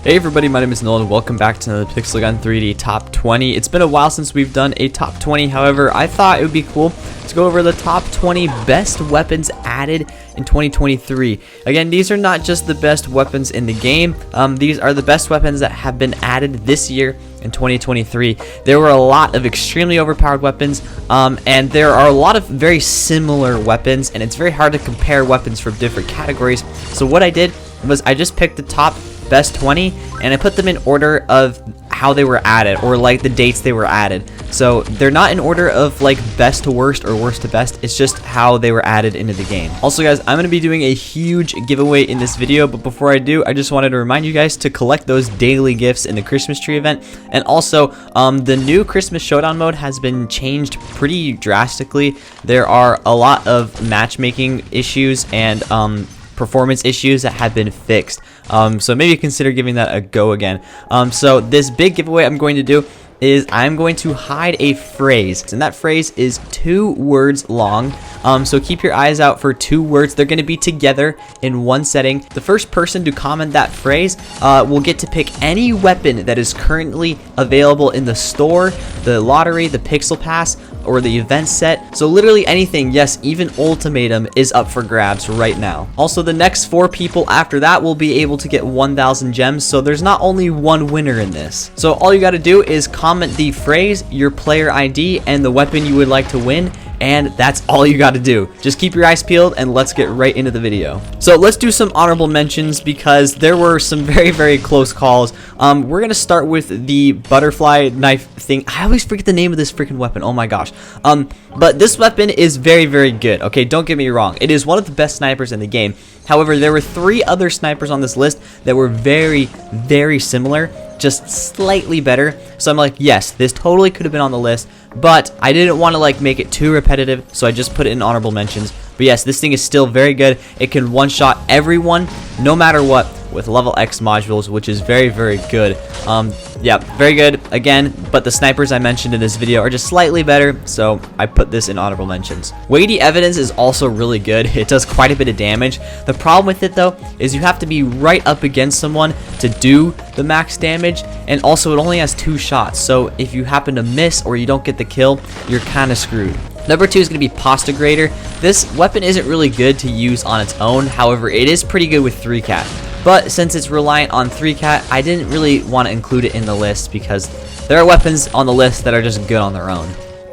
Hey everybody, my name is Nolan and welcome back to another Pixel Gun 3D Top 20. It's been a while since we've done a Top 20, however, I thought it would be cool to go over the Top 20 best weapons added in 2023. Again, these are not just the best weapons in the game, these are the best weapons that have been added this year in 2023. There were a lot of extremely overpowered weapons, and there are a lot of very similar weapons, and it's very hard to compare weapons from different categories. So what I did was I just picked the top best 20 and I put them in order of how they were added, or like the dates they were added. So they're not in order of like best to worst or worst to best, it's just how they were added into the game. Also guys, I'm going to be doing a huge giveaway in this video, but before I do, I just wanted to remind you guys to collect those daily gifts in the Christmas tree event. And also the new Christmas showdown mode has been changed pretty drastically. There are a lot of matchmaking issues and performance issues that have been fixed, so maybe consider giving that a go again. So this big giveaway I'm going to do is I'm going to hide a phrase, and that phrase is 2 words long. So keep your eyes out for 2 words. They're going to be together in one setting. The first person to comment that phrase will get to pick any weapon that is currently available in the store, the lottery, the Pixel Pass, or the event set. So literally anything, yes, even Ultimatum is up for grabs right now. Also, the next 4 people after that will be able to get 1,000 gems, so there's not only one winner in this. So all you got to do is comment the phrase, your player ID, and the weapon you would like to win, and that's all you got to do. Just keep your eyes peeled and let's get right into the video. So let's do some honorable mentions because there were some very close calls. We're gonna start with the butterfly knife thing. I always forget the name of this freaking weapon, oh my gosh. But this weapon is very good. Okay, don't get me wrong, it is one of the best snipers in the game. However, there were 3 other snipers on this list that were very similar, just slightly better. So I'm like, yes, this totally could have been on the list, but I didn't want to like make it too repetitive, so I just put it in honorable mentions. But yes, this thing is still very good. It can one-shot everyone, no matter what, with level X modules, which is very good. Yeah, very good again, but the snipers I mentioned in this video are just slightly better, so I put this in honorable mentions. Weighty Evidence is also really good. It does quite a bit of damage. The problem with it though is you have to be right up against someone to do the max damage, and also it only has 2 shots, so if you happen to miss or you don't get the kill, you're kind of screwed. Number 2 is going to be Postagrator. This weapon isn't really good to use on its own, however it is pretty good with 3-cat. But since it's reliant on 3-cat, I didn't really want to include it in the list because there are weapons on the list that are just good on their own.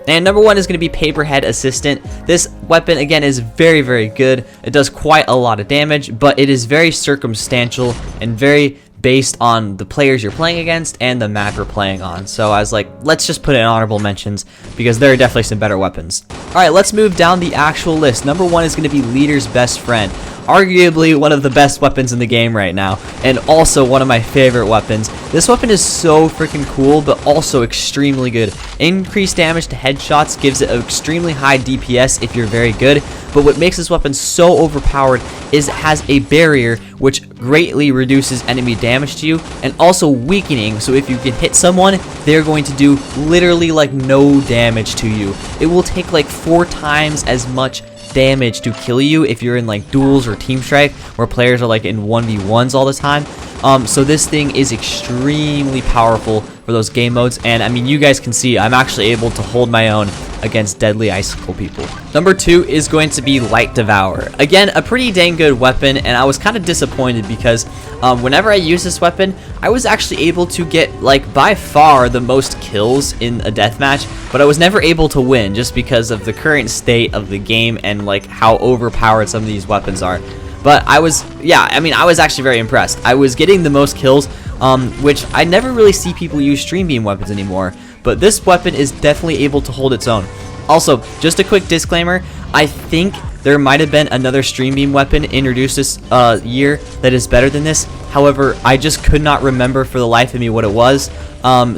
And number 1 is going to be Paperhead Assistant. This weapon again is very good. It does quite a lot of damage, but it is very circumstantial and very based on the players you're playing against and the map you're playing on. So I was like, let's just put it in honorable mentions because there are definitely some better weapons. Alright, let's move down the actual list. Number 1 is going to be Leader's Best Friend. Arguably one of the best weapons in the game right now, and also one of my favorite weapons. This weapon is so freaking cool, but also extremely good. Increased damage to headshots gives it an extremely high DPS if you're very good, but what makes this weapon so overpowered is it has a barrier which greatly reduces enemy damage to you, and also weakening, so if you can hit someone, they're going to do literally like no damage to you. It will take like 4 times as much damage to kill you if you're in like duels or team strike where players are like in 1v1s all the time. So this thing is extremely powerful for those game modes, and I mean, you guys can see I'm actually able to hold my own against deadly icicle people. Number 2 is going to be Light Devourer. Again, a pretty dang good weapon, and I was kind of disappointed because whenever I use this weapon, I was actually able to get like by far the most kills in a deathmatch, but I was never able to win just because of the current state of the game and like how overpowered some of these weapons are. But I was actually very impressed. I was getting the most kills, which I never really see people use Stream Beam weapons anymore, but this weapon is definitely able to hold its own. Also, just a quick disclaimer, I think there might have been another Stream Beam weapon introduced this year that is better than this. However, I just could not remember for the life of me what it was.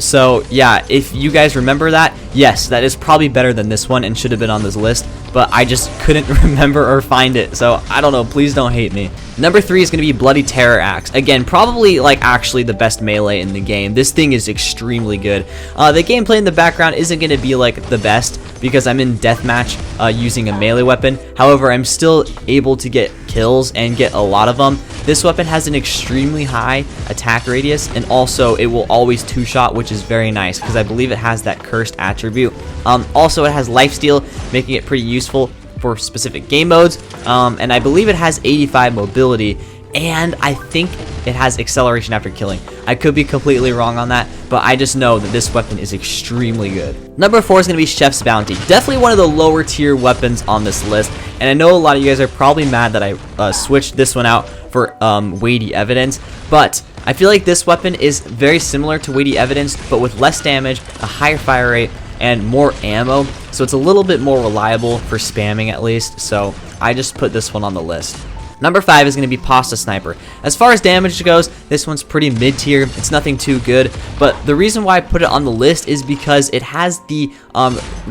So yeah, if you guys remember that, yes, that is probably better than this one and should have been on this list, but I just couldn't remember or find it, so I don't know, please don't hate me. Number 3 is going to be Bloody Terror Axe. Again, probably like actually the best melee in the game. This thing is extremely good. The gameplay in the background isn't going to be like the best because I'm in deathmatch using a melee weapon. However, I'm still able to get kills kills and get a lot of them, this weapon has an extremely high attack radius, and also it will always two-shot, which is very nice because I believe it has that cursed attribute. Also, it has lifesteal, making it pretty useful for specific game modes, and I believe it has 85 mobility, and I think it has acceleration after killing. I could be completely wrong on that, but I just know that this weapon is extremely good. Number 4 is going to be Chef's Bounty. Definitely one of the lower tier weapons on this list, and I know a lot of you guys are probably mad that I switched this one out for Weighty Evidence, but I feel like this weapon is very similar to Weighty Evidence, but with less damage, a higher fire rate, and more ammo, so it's a little bit more reliable for spamming at least, so I just put this one on the list. Number 5 is going to be Pasta Sniper. As far as damage goes, this one's pretty mid-tier. It's nothing too good, but the reason why I put it on the list is because it has the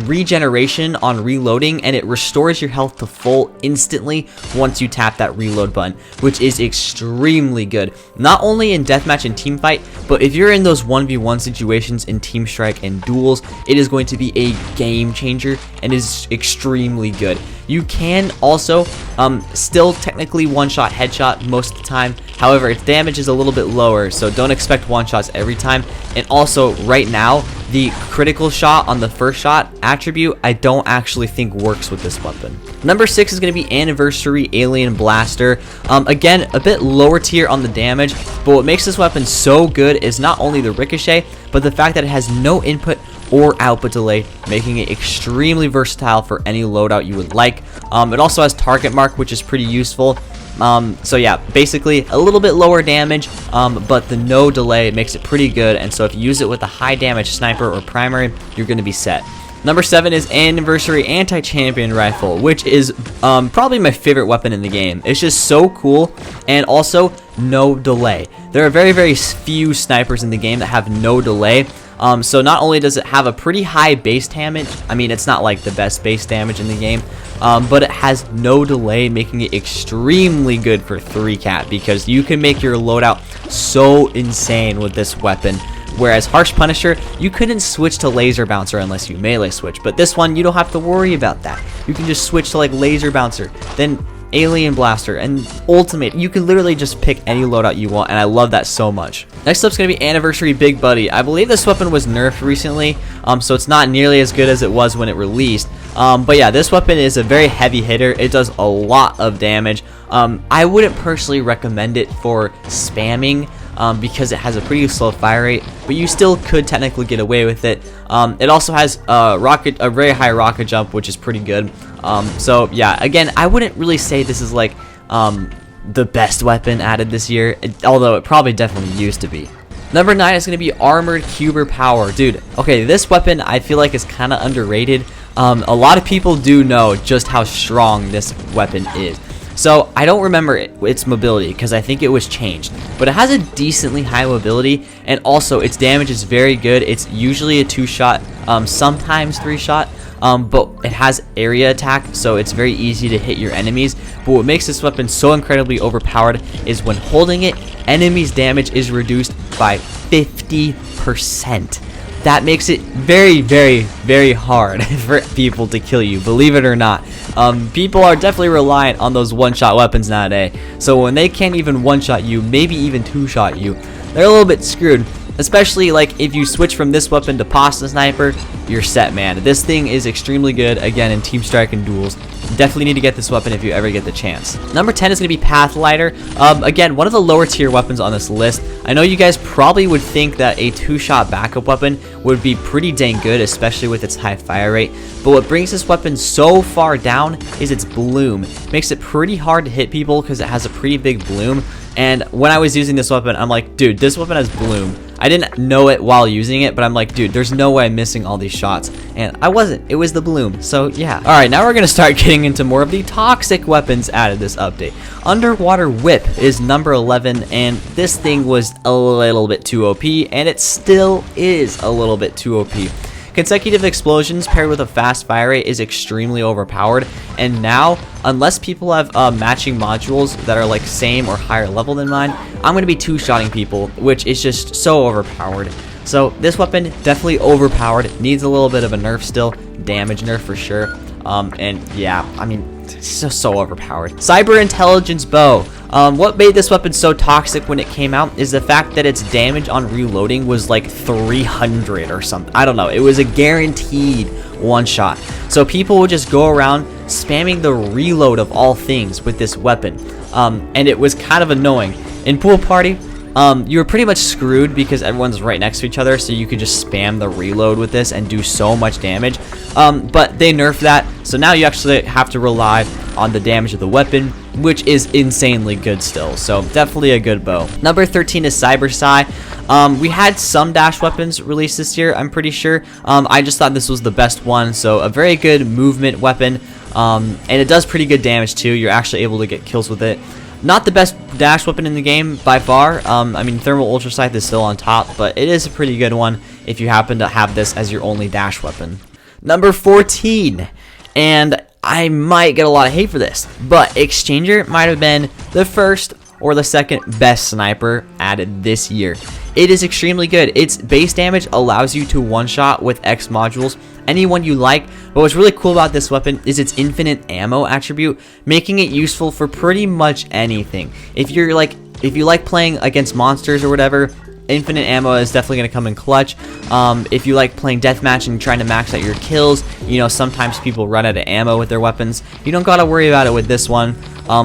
regeneration on reloading, and it restores your health to full instantly once you tap that reload button, which is extremely good. Not only in deathmatch and teamfight, but if you're in those 1v1 situations in Team Strike and duels, it is going to be a game changer and is extremely good. You can also still technically one-shot headshot most of the time. However, its damage is a little bit lower, so don't expect one-shots every time. And also, right now, the critical shot on the first shot attribute, I don't actually think works with this weapon. Number 6 is going to be Anniversary Alien Blaster. Again, a bit lower tier on the damage, but what makes this weapon so good is not only the ricochet, but the fact that it has no input or output delay, making it extremely versatile for any loadout you would like. It also has target mark, which is pretty useful. So yeah, basically a little bit lower damage, but the no delay makes it pretty good, and so if you use it with a high damage sniper or primary, you're going to be set. Number 7 is Anniversary Anti-Champion Rifle, which is probably my favorite weapon in the game. It's just so cool, and also no delay. There are very, very few snipers in the game that have no delay. So not only does it have a pretty high base damage, I mean, it's not like the best base damage in the game, but it has no delay, making it extremely good for 3-cat, because you can make your loadout so insane with this weapon. Whereas Harsh Punisher, you couldn't switch to Laser Bouncer unless you melee switch, but this one, you don't have to worry about that. You can just switch to like Laser Bouncer, then Alien Blaster, and Ultimate. You can literally just pick any loadout you want, and I love that so much. Next up is going to be Anniversary Big Buddy. I believe this weapon was nerfed recently, so it's not nearly as good as it was when it released. But yeah, this weapon is a very heavy hitter. It does a lot of damage. I wouldn't personally recommend it for spamming, because it has a pretty slow fire rate, but you still could technically get away with it. It also has a very high rocket jump, which is pretty good. So yeah, again, I wouldn't really say this is like the best weapon added this year, although it probably definitely used to be. Number 9 is going to be Armored Cuber Power. Dude, okay, this weapon I feel like is kind of underrated. A lot of people do know just how strong this weapon is. So I don't remember its mobility because I think it was changed, but it has a decently high mobility, and also its damage is very good. It's usually a 2-shot, sometimes 3-shot, but it has area attack, so it's very easy to hit your enemies. But what makes this weapon so incredibly overpowered is when holding it, enemies' damage is reduced by 50%. That makes it very, very, very hard for people to kill you, believe it or not. People are definitely reliant on those one-shot weapons nowadays, so when they can't even one-shot you, maybe even two-shot you, they're a little bit screwed. Especially like if you switch from this weapon to Pasta Sniper, you're set, man. This thing is extremely good, again, in Team Strike and duels. Definitely need to get this weapon if you ever get the chance. Number 10 is going to be Pathlighter. Again, one of the lower tier weapons on this list. I know you guys probably would think that a 2-shot backup weapon would be pretty dang good, especially with its high fire rate. But what brings this weapon so far down is its bloom. It makes it pretty hard to hit people because it has a pretty big bloom. And when I was using this weapon, I'm like, dude, this weapon has bloom. I didn't know it while using it, but I'm like, dude, there's no way I'm missing all these shots. And I wasn't. It was the bloom. So, yeah. Alright, now we're going to start getting into more of the toxic weapons added this update. Underwater Whip is number 11, and this thing was a little bit too OP, and it still is a little bit too OP. Consecutive explosions paired with a fast fire rate is extremely overpowered, and now, unless people have matching modules that are like same or higher level than mine, I'm going to be 2-shotting people, which is just so overpowered. So this weapon, definitely overpowered, needs a little bit of a nerf still, damage nerf for sure. And yeah, I mean, it's just so overpowered. Cyber Intelligence Bow. What made this weapon so toxic when it came out is the fact that its damage on reloading was like 300 or something. I don't know. It was a guaranteed one shot. So people would just go around spamming the reload of all things with this weapon. And it was kind of annoying. In Pool Party, you were pretty much screwed because everyone's right next to each other, so you could just spam the reload with this and do so much damage. But they nerfed that, so now you actually have to rely on the damage of the weapon, which is insanely good still. So definitely a good bow. Number 13 is Cyber Psy. We had some dash weapons released this year, I'm pretty sure. I just thought this was the best one, so a very good movement weapon. And it does pretty good damage too. You're actually able to get kills with it. Not the best dash weapon in the game by far. I mean, Thermal Ultra Scythe is still on top, but it is a pretty good one if you happen to have this as your only dash weapon. Number 14, and I might get a lot of hate for this, but Exchanger might have been the first or the second best sniper added this year. It is extremely good. Its base damage allows you to one-shot with X modules anyone you like, but what's really cool about this weapon is its infinite ammo attribute, making it useful for pretty much anything. If you like playing against monsters or whatever, infinite ammo is definitely going to come in clutch. If you like playing deathmatch and trying to max out your kills, you know, sometimes people run out of ammo with their weapons. You don't got to worry about it with this one.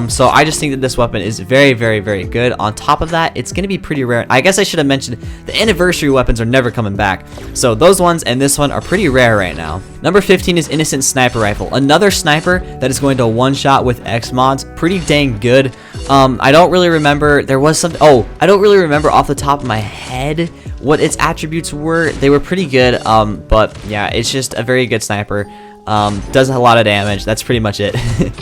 So I just think that this weapon is very, very, very good. On top of that, it's going to be pretty rare. I guess I should have mentioned the anniversary weapons are never coming back. So those ones and this one are pretty rare right now. Number 15 is Innocent Sniper Rifle. Another sniper that is going to one-shot with X mods. Pretty dang good. I don't really remember. There was something. Oh, I don't really remember off the top of my head what its attributes were. They were pretty good. But yeah, it's just a very good sniper. Does a lot of damage. That's pretty much it.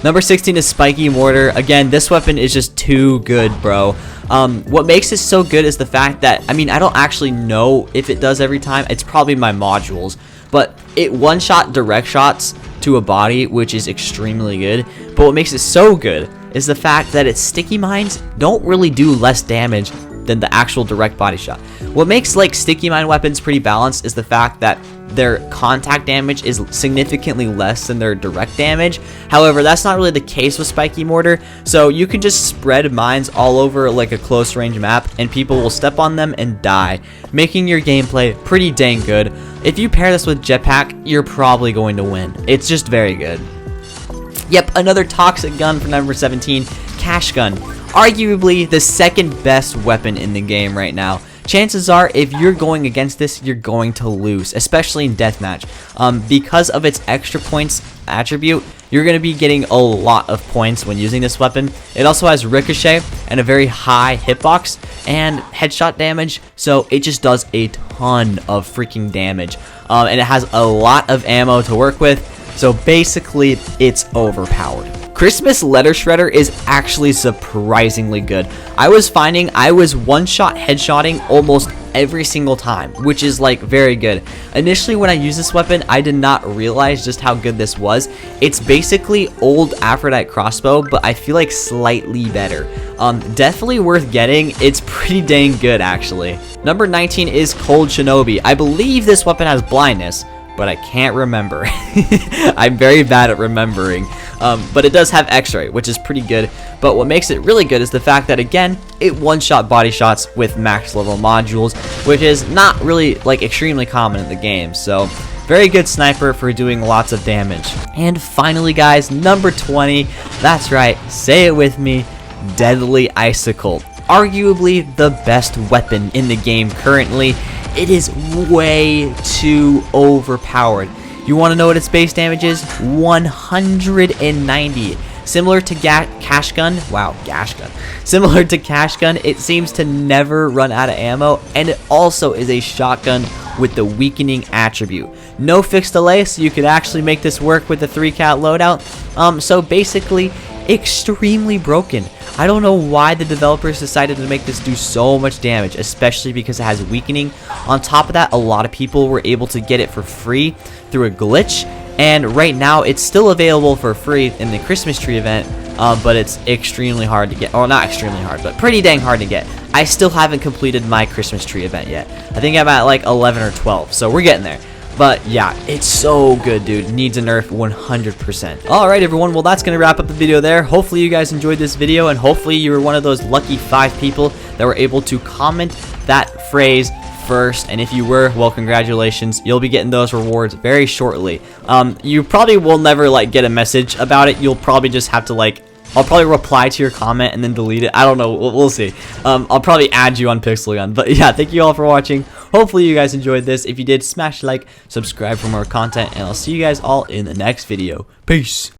Number 16 is Spiky Mortar. Again, this weapon is just too good, bro. What makes it so good is the fact that, I mean, I don't actually know if it does every time. It's probably my modules, but it one-shot direct shots to a body, which is extremely good. But what makes it so good is the fact that its sticky mines don't really do less damage than the actual direct body shot. What makes like sticky mine weapons pretty balanced is the fact that their contact damage is significantly less than their direct damage. However, that's not really the case with Spiky Mortar, so you can just spread mines all over like a close range map and people will step on them and die, making your gameplay pretty dang good. If you pair this with Jetpack, you're probably going to win. It's just very good. Yep, another toxic gun for number 17, Cash Gun. Arguably the second best weapon in the game right now. Chances are, if you're going against this, you're going to lose, especially in deathmatch. Because of its extra points attribute, you're going to be getting a lot of points when using this weapon. It also has ricochet and a very high hitbox and headshot damage, so it just does a ton of freaking damage. And it has a lot of ammo to work with, so basically it's overpowered. Christmas Letter Shredder is actually surprisingly good. I was finding I was one-shot headshotting almost every single time, which is like very good. Initially when I used this weapon, I did not realize just how good this was. It's basically old Aphrodite crossbow, but I feel like slightly better. Definitely worth getting. It's pretty dang good actually. Number 19 is Cold Shinobi. I believe this weapon has blindness, but I can't remember. I'm very bad at remembering. But it does have X-ray, which is pretty good. But what makes it really good is the fact that, again, it one-shot body shots with max level modules, which is not really like extremely common in the game. So very good sniper for doing lots of damage. And finally, guys, number 20. That's right, say it with me, Deadly Icicle. Arguably the best weapon in the game currently. It is way too overpowered. You want to know what its base damage is? 190. Similar to Cash Gun. Wow, Gash Gun. Similar to Cash Gun, it seems to never run out of ammo, and it also is a shotgun with the weakening attribute. No fixed delay, so you could actually make this work with the 3-cat loadout. So basically, extremely broken. I don't know why the developers decided to make this do so much damage, especially because it has weakening. On top of that, a lot of people were able to get it for free through a glitch, and right now it's still available for free in the Christmas tree event, but it's extremely hard to get. Or not extremely hard, but pretty dang hard to get. I still haven't completed my Christmas tree event yet. I think I'm at like 11 or 12, so we're getting there. But yeah, it's so good, dude. Needs a nerf 100%. Alright, everyone. Well, that's going to wrap up the video there. Hopefully you guys enjoyed this video, and hopefully you were one of those lucky 5 people that were able to comment that phrase first. And if you were, well, congratulations. You'll be getting those rewards very shortly. You probably will never like get a message about it. You'll probably just have to like, I'll probably reply to your comment and then delete it. I don't know. We'll see. I'll probably add you on Pixel Gun. But yeah, thank you all for watching. Hopefully you guys enjoyed this. If you did, smash like, subscribe for more content, and I'll see you guys all in the next video. Peace.